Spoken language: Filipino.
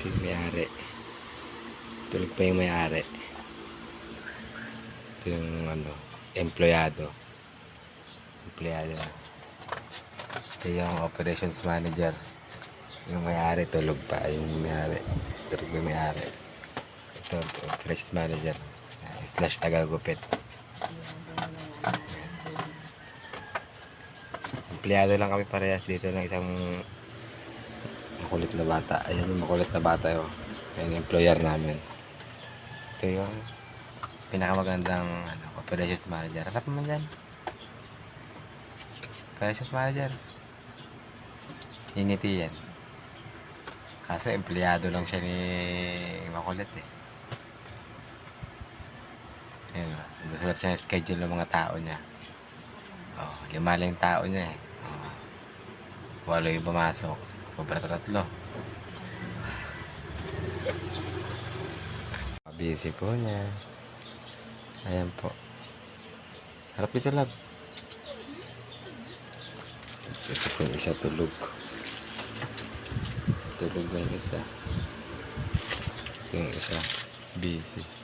Ito yung may-ari. Tulog pa yung may-ari. Ito yung empleyado. Ito yung operations manager. Yung may-ari tulog pa. Yung may-ari tulog pa yung may-ari. Ito operations manager slash tagagupit. Empleyado lang kami parehas dito ng isang makulit na bata. Ayan yung makulit na bata yun. Ayan yung employer namin. Ito yung pinakamagandang operations manager. Harap naman dyan. Operations manager. Initi yan. Kaso empleyado lang siya ni makulit eh. Ayan, gusto siya yung schedule ng mga tao niya. 5 lang yung tao niya eh. 8 yung pumasok. Kubra 3. Busy po niya. Ayan po. Harap dito, lab. Ito po yung isa tulog. Tulog yung isa. Ito yung isa. Busy.